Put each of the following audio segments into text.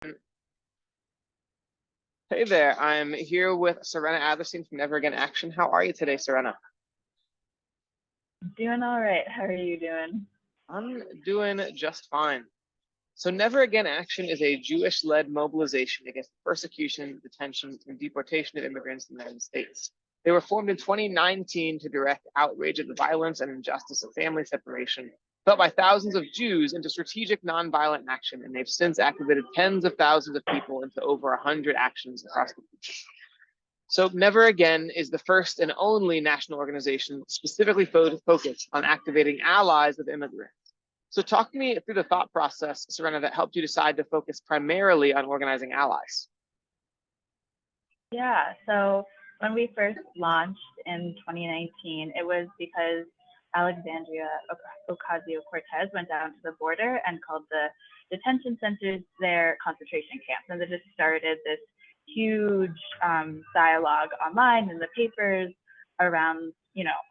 Hey there, I'm here with Serena Adlerstein from Never Again Action. How are you today, Serena? Doing all right. How are you doing? I'm doing just fine. So, Never Again Action is a Jewish led mobilization against persecution, detention, and deportation of immigrants in the United States. They were formed in 2019 to direct outrage at the violence and injustice of family separation felt by thousands of Jews into strategic nonviolent action, and they've since activated tens of thousands of people into over 100 actions across the country. So, Never Again is the first and only national organization specifically focused on activating allies of immigrants. So, talk to me through the thought process, Serena, that helped you decide to focus primarily on organizing allies. Yeah, so when we first launched in 2019, it was because Alexandria Ocasio-Cortez went down to the border and called the detention centers their concentration camps. And they just started this huge dialogue online in the papers around,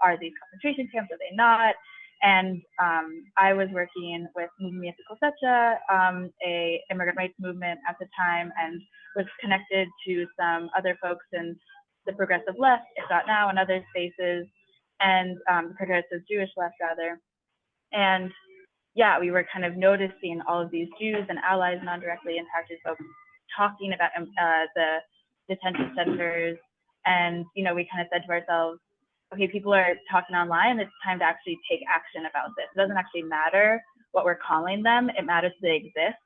are these concentration camps, are they not? And I was working with Movimiento Cosecha, a immigrant rights movement at the time, and was connected to some other folks in the progressive left, if not now, and other spaces, and the progressive Jewish left, rather. And yeah, we were kind of noticing all of these Jews and allies, non-directly impacted folks, talking about the detention centers. And, we kind of said to ourselves, okay, people are talking online, it's time to actually take action about this. It doesn't actually matter what we're calling them, it matters they exist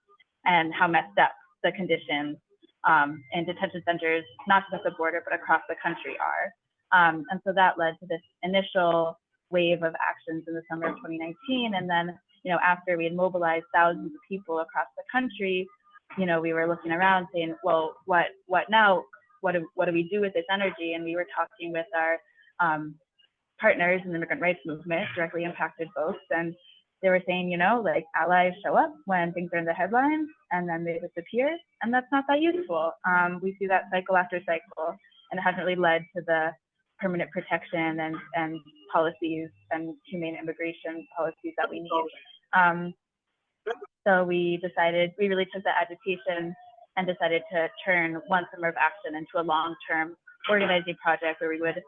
and how messed up the conditions in detention centers, not just at the border, but across the country are. And so that led to this initial wave of actions in the summer of 2019. And then, after we had mobilized thousands of people across the country, we were looking around saying, well, what now? What do we do with this energy? And we were talking with our partners in the immigrant rights movement, directly impacted folks, and they were saying, like allies show up when things are in the headlines and then they disappear, and that's not that useful. We see that cycle after cycle, and it hasn't really led to the permanent protection and policies and humane immigration policies that we need. So we really took that agitation and decided to turn one summer of action into a long-term organizing project where we would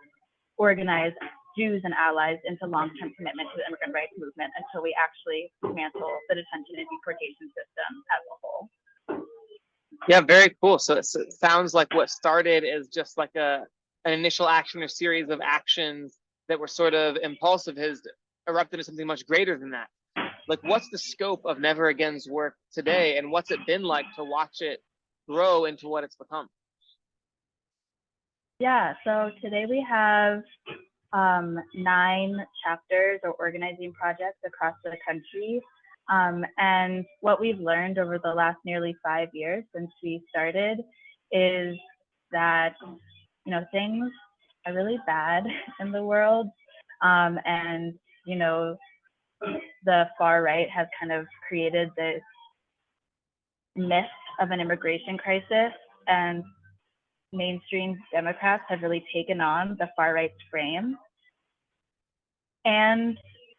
organize Jews and allies into long-term commitment to the immigrant rights movement until we actually dismantle the detention and deportation system as a whole. Yeah, very cool. So it sounds like what started as just like an initial action or series of actions that were sort of impulsive has erupted into something much greater than that. Like, what's the scope of Never Again's work today, and what's it been like to watch it grow into what it's become? Yeah, so today we have 9 chapters or organizing projects across the country. And what we've learned over the last nearly 5 years since we started is that, things are really bad in the world. And, the far right has kind of created this myth of an immigration crisis, and mainstream Democrats have really taken on the far right's frame. And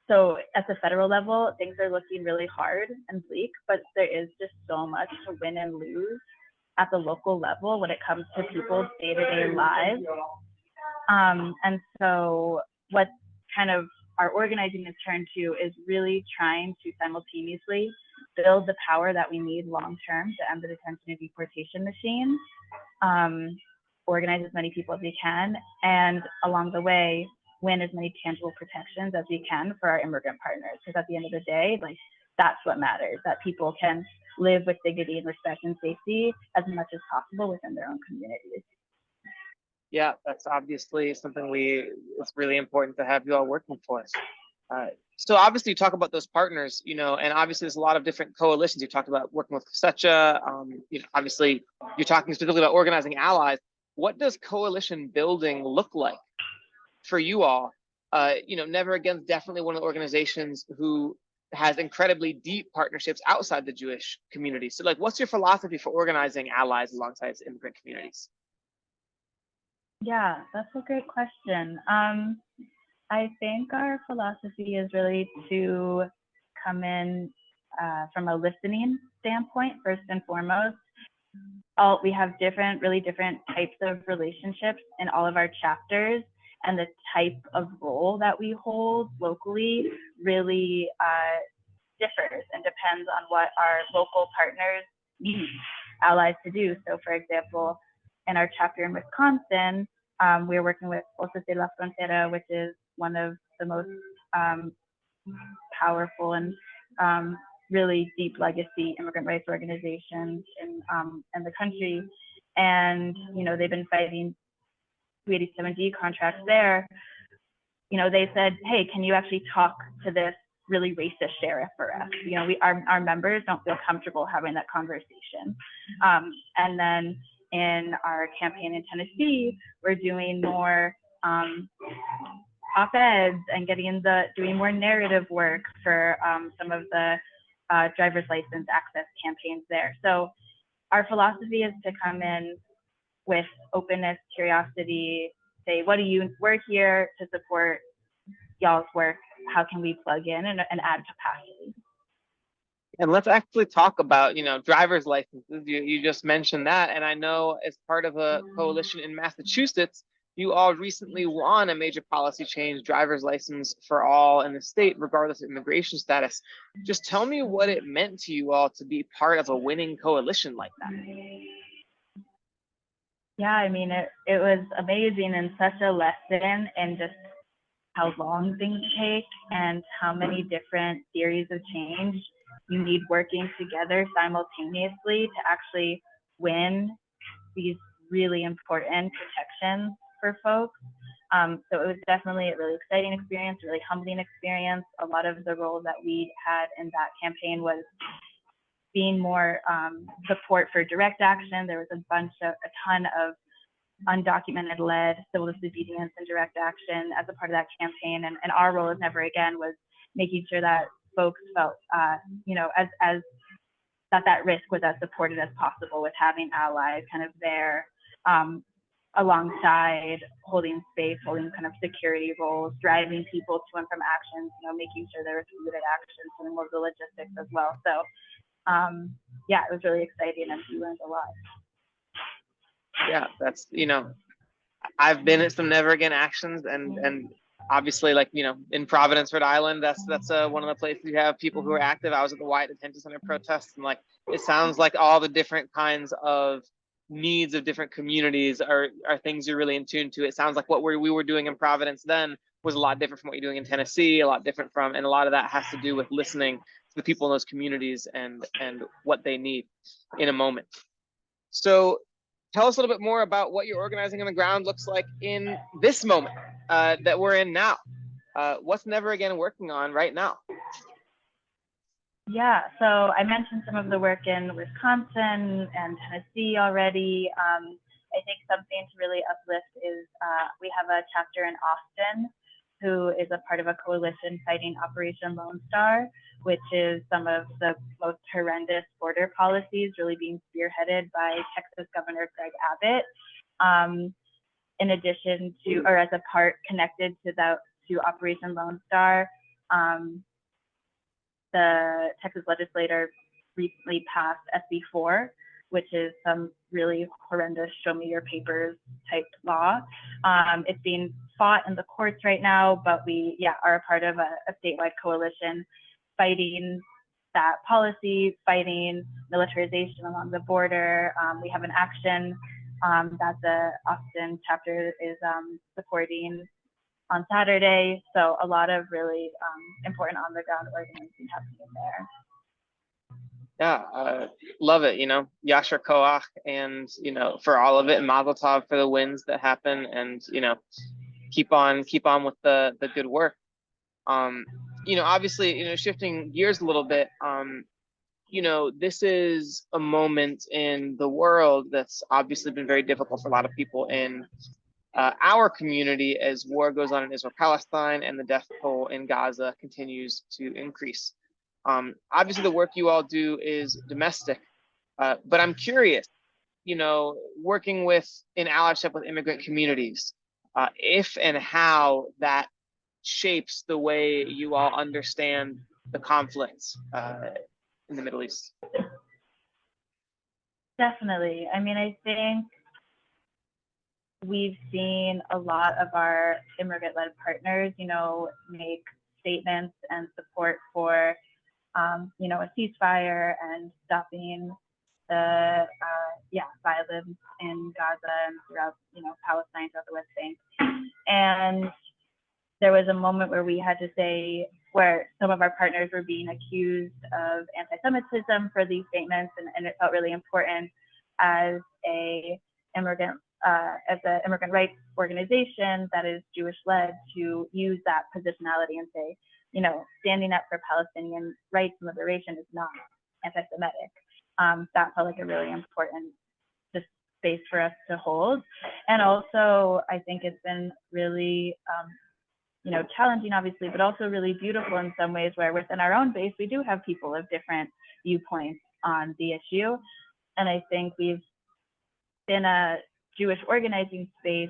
so at the federal level, things are looking really hard and bleak, but there is just so much to win and lose at the local level when it comes to people's day-to-day lives. And so what kind of our organizing has turned to is really trying to simultaneously build the power that we need long-term to end the detention and deportation machine, organize as many people as we can, and along the way, win as many tangible protections as we can for our immigrant partners. Because at the end of the day, that's what matters, that people can live with dignity and respect and safety as much as possible within their own communities. Yeah, that's obviously something it's really important to have you all working for us. So obviously you talk about those partners, and obviously there's a lot of different coalitions. You talked about working with Cosecha. Obviously you're talking specifically about organizing allies. What does coalition building look like for you all? Never Again is definitely one of the organizations who has incredibly deep partnerships outside the Jewish community. So what's your philosophy for organizing allies alongside immigrant communities? Yeah, that's a great question. I think our philosophy is really to come in from a listening standpoint, first and foremost. We have really different types of relationships in all of our chapters, and the type of role that we hold locally really differs and depends on what our local partners need allies to do. So for example, in our chapter in Wisconsin, we're working with Voces de la Frontera, which is one of the most powerful and really deep legacy immigrant rights organizations in the country. And, they've been fighting 287G contracts there. They said, hey, can you actually talk to this really racist sheriff for us? Our members don't feel comfortable having that conversation. And then in our campaign in Tennessee, we're doing more op-eds and doing more narrative work for some of the driver's license access campaigns there. So our philosophy is to come in with openness, curiosity, say, we're here to support y'all's work. How can we plug in and add capacity? And let's actually talk about, driver's licenses. You just mentioned that. And I know as part of a coalition in Massachusetts, you all recently won a major policy change, driver's license for all in the state, regardless of immigration status. Just tell me what it meant to you all to be part of a winning coalition like that. Yeah, it was amazing and such a lesson in just how long things take and how many different theories of change you need working together simultaneously to actually win these really important protections for folks. So it was definitely a really exciting experience, really humbling experience. A lot of the role that we had in that campaign was being more support for direct action. There was a ton of undocumented led civil disobedience and direct action as a part of that campaign. And our role as Never Again was making sure that folks felt, as that risk was as supported as possible, with having allies kind of there alongside, holding space, holding kind of security roles, driving people to and from actions, making sure there was fluid actions, doing more of the logistics as well. So yeah, it was really exciting and we learned a lot. Yeah, that's, I've been at some Never Again actions, and obviously, in Providence, Rhode Island, that's one of the places you have people who are active. I was at the Wyatt Detention Center protests, and it sounds like all the different kinds of needs of different communities are things you're really in tune to. It sounds like what we were doing in Providence then was a lot different from what you're doing in Tennessee, a lot different from, and a lot of that has to do with listening to the people in those communities and what they need in a moment. So tell us a little bit more about what your organizing on the ground looks like in this moment that we're in now. What's Never Again working on right now? Yeah, so I mentioned some of the work in Wisconsin and Tennessee already. I think something to really uplift is we have a chapter in Austin who is a part of a coalition fighting Operation Lone Star, which is some of the most horrendous border policies really being spearheaded by Texas Governor Greg Abbott. In addition to, or as a part connected to Operation Lone Star, the Texas legislature recently passed SB 4, which is some really horrendous show me your papers type law. It's being fought in the courts right now, but we are a part of a statewide coalition fighting that policy, fighting militarization along the border. We have an action that the Austin chapter is supporting on Saturday. So a lot of really important on the ground organizing happening there. Yeah, love it. Yasher Koach, and for all of it, and Mazel Tov for the wins that happen, and keep on with the good work. Obviously, shifting gears a little bit. This is a moment in the world that's obviously been very difficult for a lot of people in our community as war goes on in Israel-Palestine and the death toll in Gaza continues to increase. Obviously, the work you all do is domestic, but I'm curious, working in allyship with immigrant communities, if and how that shapes the way you all understand the conflicts in the Middle East? Definitely. I mean, I think we've seen a lot of our immigrant-led partners, make statements and support for, a ceasefire and stopping the, violence in Gaza and throughout, Palestine, throughout the West Bank. And there was a moment where we had to say, where some of our partners were being accused of anti-Semitism for these statements, and it felt really important as an immigrant rights organization that is Jewish-led to use that positionality and say, standing up for Palestinian rights and liberation is not anti-Semitic. That felt like a really important space for us to hold. And also, I think it's been really challenging, obviously, but also really beautiful in some ways, where within our own base, we do have people of different viewpoints on the issue. And I think we've been a Jewish organizing space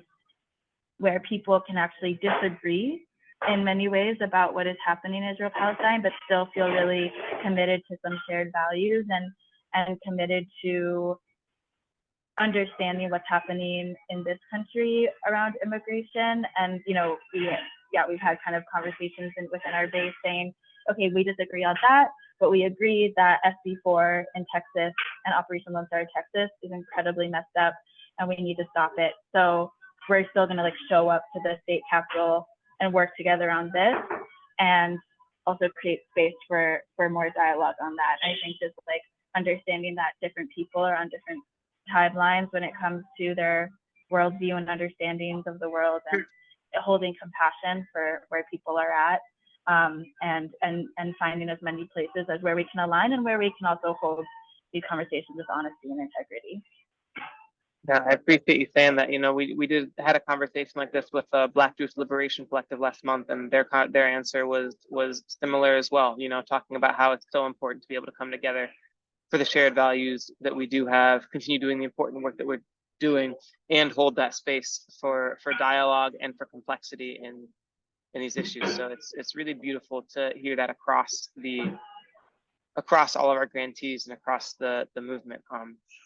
where people can actually disagree in many ways about what is happening in Israel-Palestine, but still feel really committed to some shared values and committed to understanding what's happening in this country around immigration. And we've had kind of conversations within our base saying, okay, we disagree on that, but we agree that SB4 in Texas and Operation Lone Star in Texas is incredibly messed up, and we need to stop it. So we're still going to show up to the state capitol and work together on this, and also create space for more dialogue on that. And I think just understanding that different people are on different timelines when it comes to their worldview and understandings of the world, and holding compassion for where people are at, and finding as many places as where we can align and where we can also hold these conversations with honesty and integrity. Yeah, I appreciate you saying that. We had a conversation like this with Black Jewish Liberation Collective last month, and their answer was similar as well. Talking about how it's so important to be able to come together for the shared values that we do have, continue doing the important work that we're doing, and hold that space for dialogue and for complexity in these issues. So it's really beautiful to hear that across all of our grantees and across the movement.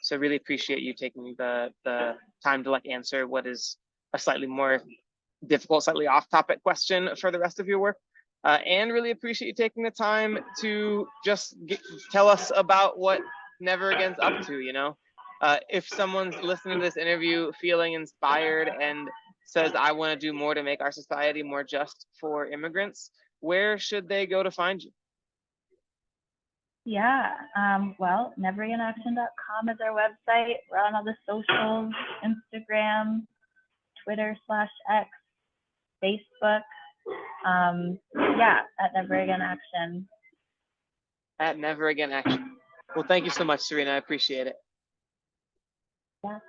So really appreciate you taking the time to answer what is a slightly more difficult, slightly off-topic question for the rest of your work. And really appreciate you taking the time to just tell us about what Never Again's up to. If someone's listening to this interview feeling inspired and says, I want to do more to make our society more just for immigrants, where should they go to find you? Yeah, well, neveragainaction.com is our website. We're on all the socials, Instagram, Twitter/X, Facebook. At Never Again Action. At Never Again Action. Well, thank you so much, Serena. I appreciate it. Yeah.